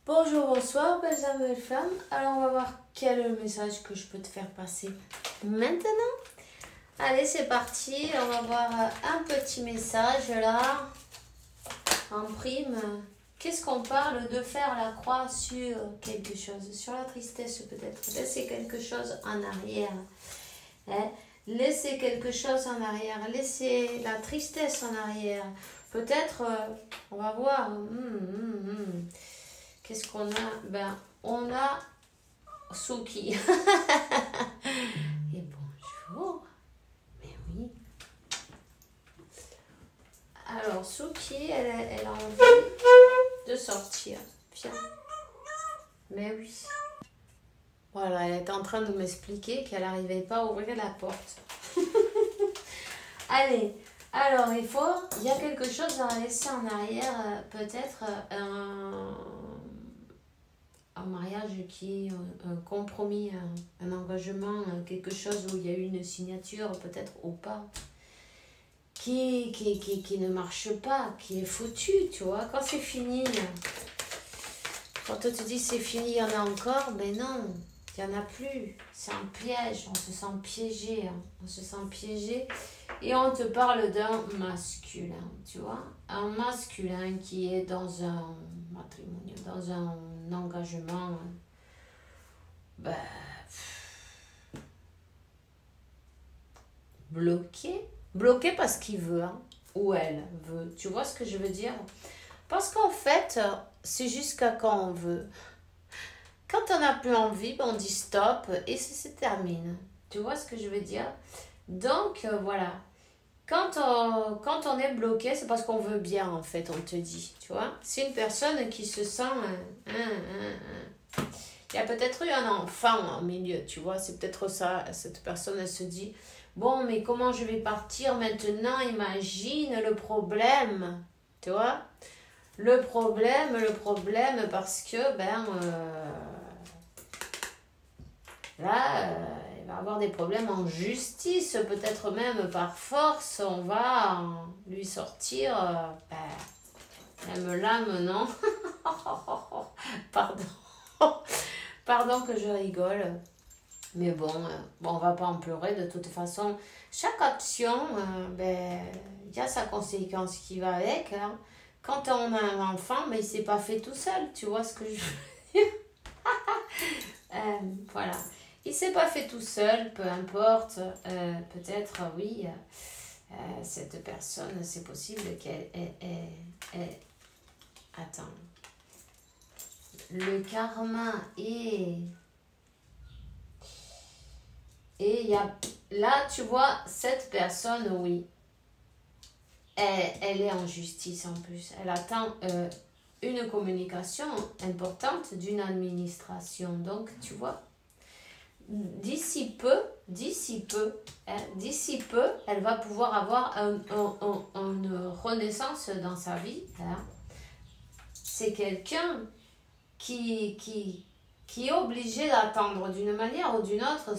Bonjour, bonsoir, belles âmes, belles femmes. Alors, on va voir quel est le message que je peux te faire passer maintenant. Allez, c'est parti. On va voir un petit message là, en prime. Qu'est-ce qu'on parle de faire la croix sur quelque chose? Sur la tristesse peut-être. Laisser quelque chose en arrière. Hein? Laisser quelque chose en arrière. Laisser la tristesse en arrière. Peut-être, on va voir. Qu'est-ce qu'on a? Ben, on a Suki. Et bonjour. Mais oui. Alors, Suki, elle a envie de sortir. Viens. Mais oui. Voilà, elle est en train de m'expliquer qu'elle n'arrivait pas à ouvrir la porte. Allez. Alors, il y a quelque chose à laisser en arrière, peut-être un mariage qui est un compromis, un engagement, quelque chose où il y a eu une signature, peut-être ou pas, qui ne marche pas, qui est foutu, tu vois. Quand c'est fini, quand on te dit c'est fini, il y en a encore, ben non. Il n'y en a plus, c'est un piège, on se sent piégé, on se sent piégé et on te parle d'un masculin, tu vois, un masculin qui est dans un matrimonio, dans un engagement, bloqué parce qu'il veut, ou elle veut, tu vois ce que je veux dire? Parce qu'en fait, c'est jusqu'à quand on veut. Quand on n'a plus envie, on dit stop et ça se termine. Tu vois ce que je veux dire? Donc, voilà. Quand on est bloqué, c'est parce qu'on veut bien, en fait, on te dit. Tu vois? C'est une personne qui se sent... Il y a peut-être eu un enfant au milieu, tu vois? C'est peut-être ça. Cette personne, elle se dit, bon, mais comment je vais partir maintenant? Imagine le problème. Tu vois? Le problème, parce que, là, il va avoir des problèmes en justice, peut-être même par force, on va lui sortir, même l'âme, non? Pardon. Pardon que je rigole. Mais bon, on va pas en pleurer de toute façon. Chaque action, il y a sa conséquence qui va avec. Hein. Quand on a un enfant, mais il s'est pas fait tout seul, tu vois ce que je veux dire? Voilà. Il s'est pas fait tout seul, peu importe. Peut-être, oui, cette personne, c'est possible qu'elle... Attends. Le karma est... Et il y a... Là, tu vois, cette personne, oui, elle est en justice en plus. Elle attend une communication importante d'une administration. Donc, tu vois, d'ici peu, elle va pouvoir avoir une renaissance dans sa vie. Hein. C'est quelqu'un qui est obligé d'attendre d'une manière ou d'une autre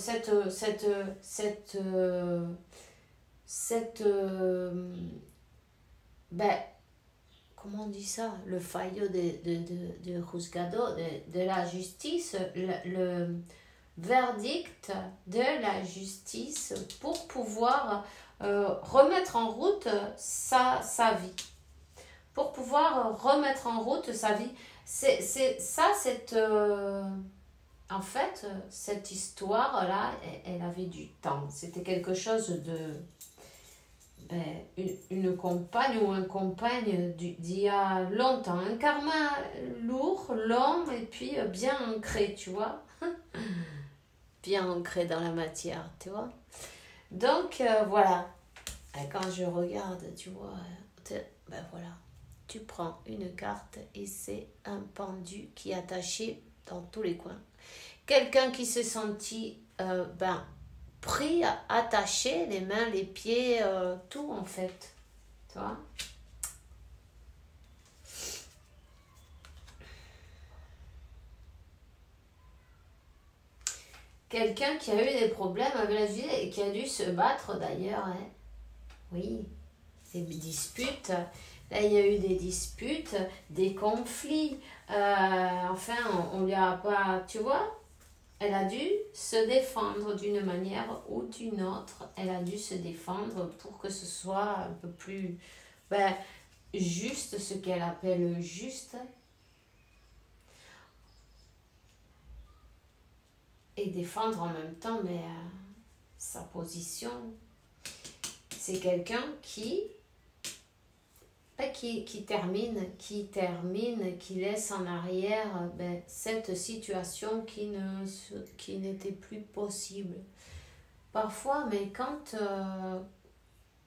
comment on dit ça? Le fallo de juzgado, de la justice, le verdict de la justice pour pouvoir remettre en route sa vie. Pour pouvoir remettre en route sa vie. En fait, cette histoire-là, elle avait du temps. C'était quelque chose de... une compagne ou un compagne d'il y a longtemps. Un karma lourd, long et puis bien ancré, tu vois. Bien ancré dans la matière, tu vois. Donc, voilà. Et quand je regarde, tu vois, voilà. Tu prends une carte et c'est un pendu qui est attaché dans tous les coins. Quelqu'un qui s'est senti pris, attaché, les mains, les pieds, tout en fait. Tu vois? Quelqu'un qui a eu des problèmes avec la vie et qui a dû se battre d'ailleurs. Hein. Oui, des disputes. Là, il y a eu des disputes, des conflits. Enfin, on lui a pas, tu vois, elle a dû se défendre d'une manière ou d'une autre. Elle a dû se défendre pour que ce soit un peu plus juste, ce qu'elle appelle juste. Et défendre en même temps sa position. C'est quelqu'un qui qui laisse en arrière cette situation qui n'était plus possible. Parfois, mais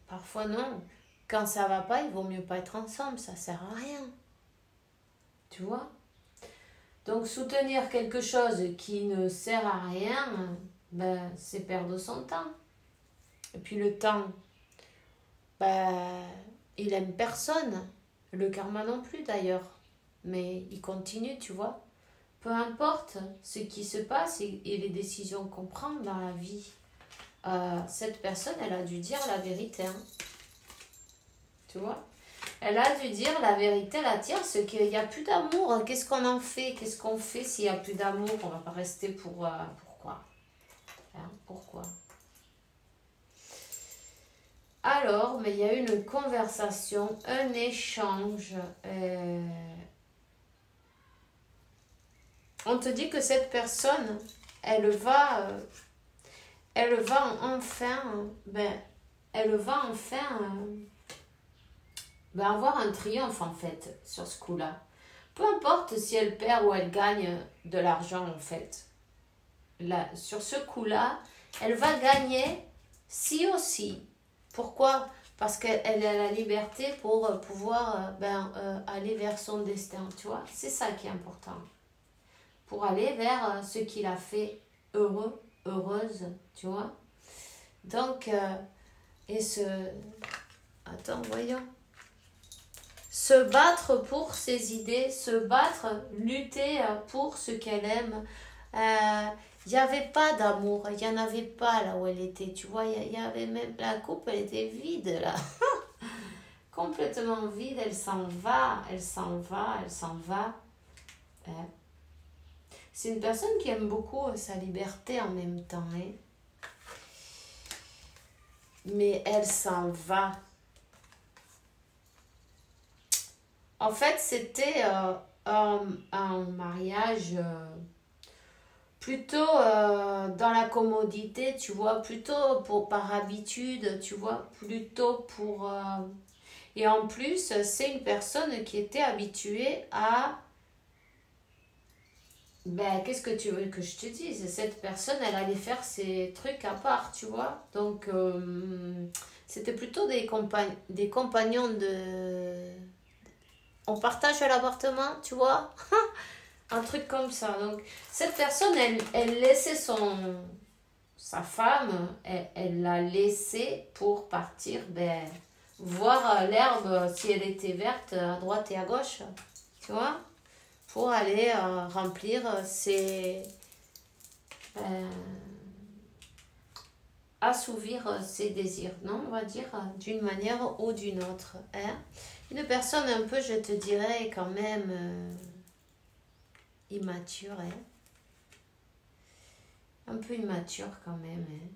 parfois non. Quand ça va pas, il vaut mieux pas être ensemble, ça sert à rien. Tu vois? Donc soutenir quelque chose qui ne sert à rien, c'est perdre son temps. Et puis le temps, il aime personne. Le karma non plus d'ailleurs. Mais il continue, tu vois. Peu importe ce qui se passe et les décisions qu'on prend dans la vie. Cette personne, elle a dû dire la vérité. Hein. Tu vois? Elle a dû dire la vérité, la tienne, c'est qu'il n'y a plus d'amour. Qu'est-ce qu'on en fait? Qu'est-ce qu'on fait s'il n'y a plus d'amour? On ne va pas rester pour... pourquoi? Hein, pourquoi? Alors, mais il y a eu une conversation, un échange. On te dit que cette personne, elle va enfin avoir un triomphe en fait sur ce coup-là. Peu importe si elle perd ou elle gagne de l'argent en fait. Là, sur ce coup-là, elle va gagner si aussi. Pourquoi? Parce qu'elle a la liberté pour pouvoir aller vers son destin, tu vois. C'est ça qui est important. Pour aller vers ce qui l'a fait heureux, heureuse, tu vois. Donc, attends, voyons. Se battre pour ses idées, se battre, lutter pour ce qu'elle aime. Il n'y avait pas d'amour, il n'y en avait pas là où elle était, tu vois, il y avait même, la coupe, elle était vide là, complètement vide, elle s'en va. C'est une personne qui aime beaucoup sa liberté en même temps, hein. Mais elle s'en va. En fait, c'était un mariage... plutôt dans la commodité, tu vois, plutôt par habitude, tu vois, plutôt pour... Et en plus, c'est une personne qui était habituée à... qu'est-ce que tu veux que je te dise? Cette personne, elle allait faire ses trucs à part, tu vois. Donc, c'était plutôt des compagnons de... On partage l'appartement, tu vois. Un truc comme ça. Donc, cette personne, elle laissait sa femme, elle l'a laissée pour partir, voir l'herbe, si elle était verte, à droite et à gauche, tu vois, pour aller remplir assouvir ses désirs, non, on va dire, d'une manière ou d'une autre. Hein. Une personne un peu, je te dirais, quand même... immature, hein. Un peu immature quand même, hein.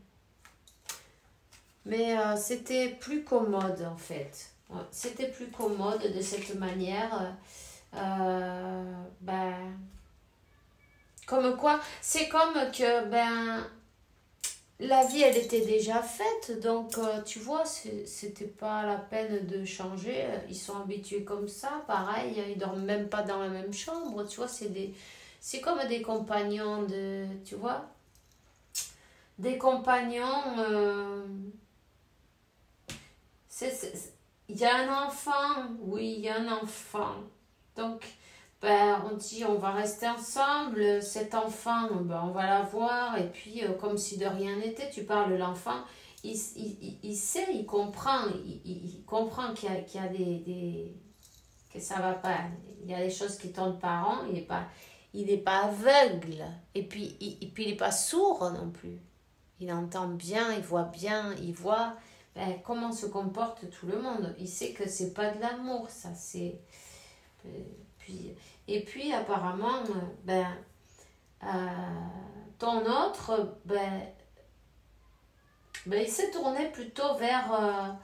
Mais c'était plus commode en fait. C'était plus commode de cette manière. Comme quoi, c'est comme que la vie elle était déjà faite, donc tu vois, c'était pas la peine de changer. Ils sont habitués comme ça, pareil, ils dorment même pas dans la même chambre, tu vois, c'est comme des compagnons tu vois, des compagnons. Il y a un enfant, oui, il y a un enfant. Donc, on dit on va rester ensemble, cet enfant, on va l'avoir, et puis comme si de rien n'était, tu parles de l'enfant, il sait, il comprend, il comprend qu'il y a que ça va pas, il y a des choses qui tournent par an, il n'est pas aveugle, et puis il n'est pas sourd non plus. Il entend bien, il voit, ben, comment se comporte tout le monde. Il sait que c'est pas de l'amour, ça, c'est... Et puis, apparemment, ben, ton autre, ben, il s'est tourné plutôt vers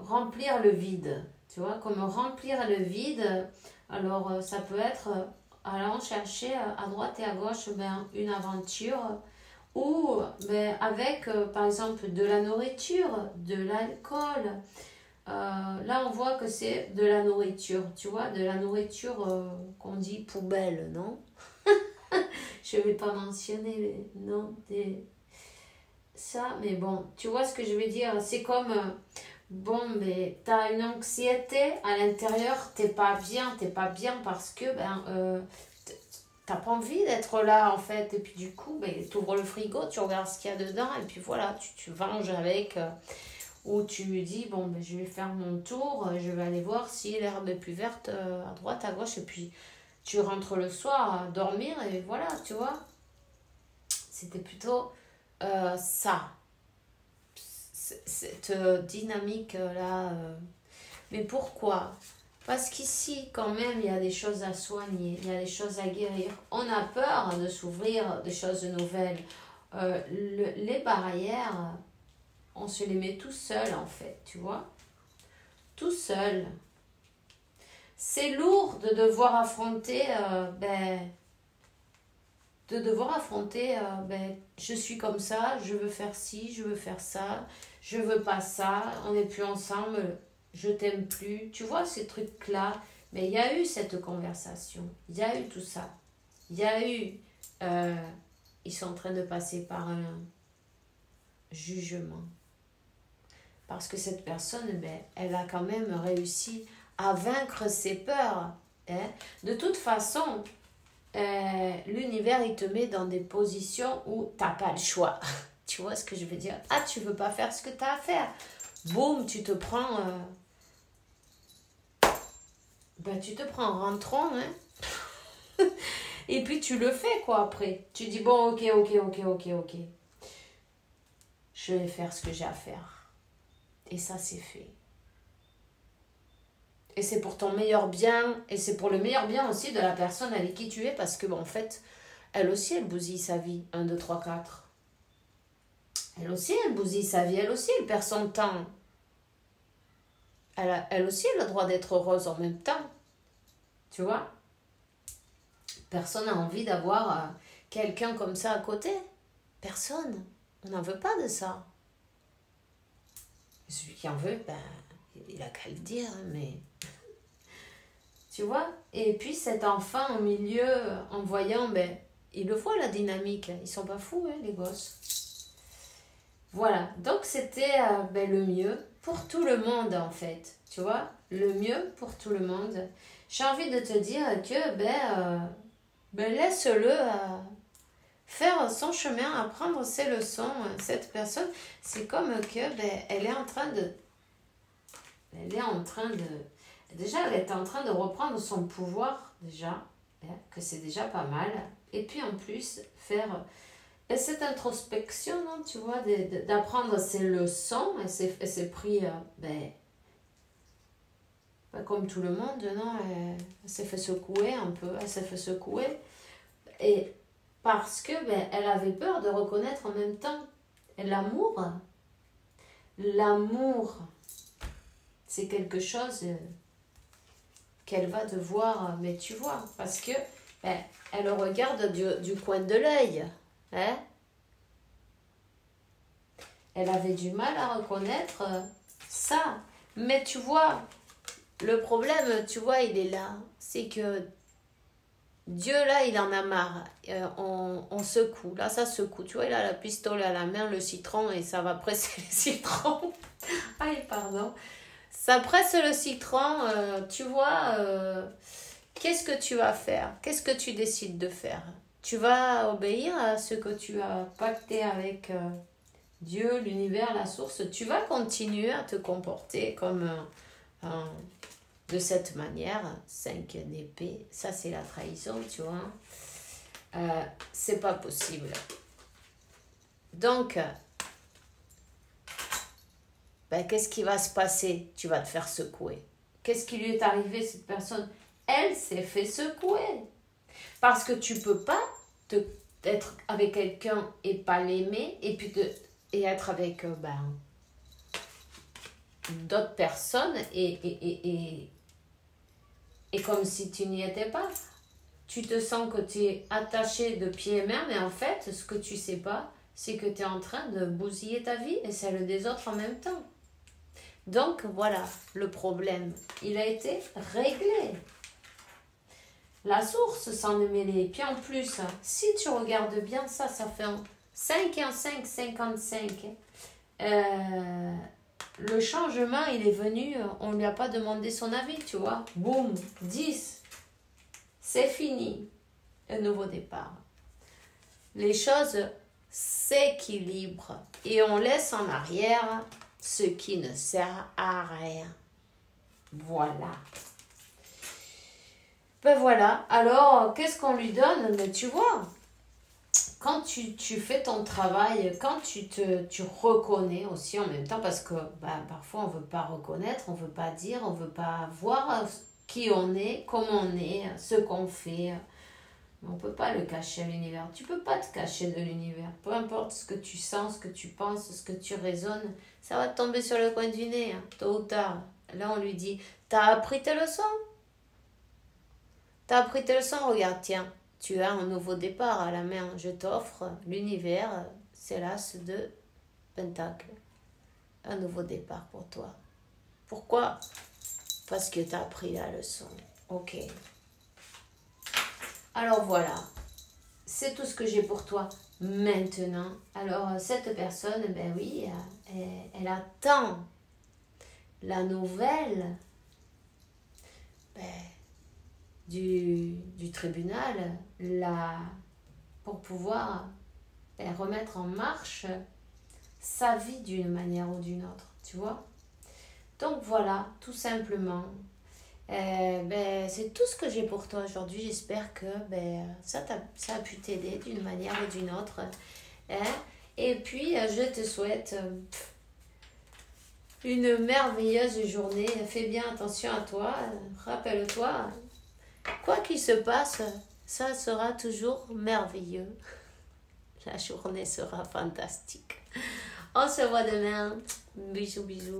remplir le vide. Tu vois, comme remplir le vide. Alors, ça peut être allant chercher à droite et à gauche ben, une aventure ou ben, avec, par exemple, de la nourriture, de l'alcool. Là, on voit que c'est de la nourriture, tu vois, de la nourriture qu'on dit poubelle, non? Je vais pas mentionner les noms des... ça, mais bon, tu vois ce que je veux dire? C'est comme, bon, mais t'as une anxiété à l'intérieur, t'es pas bien parce que, t'as pas envie d'être là, en fait. Et puis, du coup, ben, t'ouvres le frigo, tu regardes ce qu'il y a dedans, et puis voilà, tu venges avec... où tu lui dis, bon, ben, je vais faire mon tour, je vais aller voir si l'herbe est plus verte à droite, à gauche, et puis tu rentres le soir à dormir, et voilà, tu vois. C'était plutôt ça, cette dynamique-là. Mais pourquoi? Parce qu'ici, quand même, il y a des choses à soigner, il y a des choses à guérir. On a peur de s'ouvrir des choses nouvelles. Les barrières... on se les met tout seul en fait, tu vois. Tout seul. C'est lourd de devoir affronter, je suis comme ça, je veux faire ci, je veux faire ça, je veux pas ça, on n'est plus ensemble, je t'aime plus. Tu vois ces trucs-là. Mais il y a eu cette conversation, il y a eu tout ça. Il y a eu, ils sont en train de passer par un jugement. Parce que cette personne, ben, elle a quand même réussi à vaincre ses peurs. Hein. De toute façon, l'univers, il te met dans des positions où tu n'as pas le choix. Tu vois ce que je veux dire? Ah, tu veux pas faire ce que tu as à faire. Boum, tu te prends... tu te prends en rentrant. Hein. Et puis tu le fais, quoi, après. Tu dis, bon, ok. Je vais faire ce que j'ai à faire. Et ça, c'est fait. Et c'est pour ton meilleur bien. Et c'est pour le meilleur bien aussi de la personne avec qui tu es. Parce que, bon, en fait, elle aussi, elle bousille sa vie. 1, 2, 3, 4. Elle aussi, elle bousille sa vie. Elle aussi, elle perd son temps. Elle aussi, elle a le droit d'être heureuse en même temps. Tu vois? Personne n'a envie d'avoir quelqu'un comme ça à côté. Personne. On n'en veut pas de ça. Celui qui en veut, il a qu'à le dire, mais... Tu vois? Et puis cet enfant au milieu, en voyant, il le voit la dynamique. Ils sont pas fous, hein, les gosses. Voilà. Donc c'était le mieux pour tout le monde, en fait. Tu vois? Le mieux pour tout le monde. J'ai envie de te dire que, laisse-le faire son chemin, apprendre ses leçons. Cette personne, c'est comme que elle est en train de... Déjà, elle est en train de reprendre son pouvoir, déjà, que c'est déjà pas mal. Et puis, en plus, faire cette introspection, non, tu vois, d'apprendre ses leçons. Elle s'est pris, comme tout le monde, non, elle s'est fait secouer un peu, Et parce que, elle avait peur de reconnaître en même temps l'amour. L'amour, c'est quelque chose... qu'elle va devoir, mais tu vois, parce que elle regarde du coin de l'œil. Hein? Elle avait du mal à reconnaître ça. Mais tu vois, le problème, tu vois, il est là. C'est que Dieu, là, il en a marre. On secoue. Là, ça secoue. Tu vois, il a la pistolet à la main, le citron, et ça va presser le citron. Aïe, pardon. Ça presse le citron, tu vois, qu'est-ce que tu vas faire? Qu'est-ce que tu décides de faire? Tu vas obéir à ce que tu as pacté avec Dieu, l'univers, la source. Tu vas continuer à te comporter comme de cette manière. 5 d'épée, ça c'est la trahison, tu vois. C'est pas possible. Donc, ben, qu'est-ce qui va se passer? Tu vas te faire secouer. Qu'est-ce qui lui est arrivé, cette personne? Elle s'est fait secouer. Parce que tu peux pas être avec quelqu'un et pas l'aimer, et puis et être avec d'autres personnes et comme si tu n'y étais pas. Tu te sens que tu es attaché de pied et main, mais en fait, ce que tu sais pas, c'est que tu es en train de bousiller ta vie et celle des autres en même temps. Donc voilà, le problème, il a été réglé. La source s'en est mêlée. Puis en plus, si tu regardes bien ça, ça fait 5 et 5, 55. Le changement, il est venu, on ne lui a pas demandé son avis, tu vois. Boum, 10. C'est fini. Un nouveau départ. Les choses s'équilibrent et on laisse en arrière ce qui ne sert à rien. Voilà. Ben voilà. Alors, qu'est-ce qu'on lui donne? Mais tu vois, quand tu fais ton travail, quand tu reconnais aussi en même temps, parce que parfois on ne veut pas reconnaître, on ne veut pas dire, on ne veut pas voir qui on est, comment on est, ce qu'on fait. On ne peut pas le cacher à l'univers. Tu ne peux pas te cacher de l'univers. Peu importe ce que tu sens, ce que tu penses, ce que tu raisonnes, ça va te tomber sur le coin du nez, tôt ou tard. Là, on lui dit, t'as appris tes leçons? T'as appris tes leçons? Regarde, tiens, tu as un nouveau départ à la main. Je t'offre l'univers, c'est l'as de Pentacle. Un nouveau départ pour toi. Pourquoi? Parce que t'as appris la leçon. Ok. Alors voilà, c'est tout ce que j'ai pour toi maintenant. Alors cette personne, ben oui, elle attend la nouvelle du tribunal pour pouvoir remettre en marche sa vie d'une manière ou d'une autre, tu vois. Donc voilà, tout simplement. C'est tout ce que j'ai pour toi aujourd'hui. J'espère que ça a pu t'aider d'une manière ou d'une autre. Et puis, je te souhaite une merveilleuse journée. Fais bien attention à toi. Rappelle-toi, quoi qu'il se passe, ça sera toujours merveilleux. La journée sera fantastique. On se voit demain. Bisous, bisous.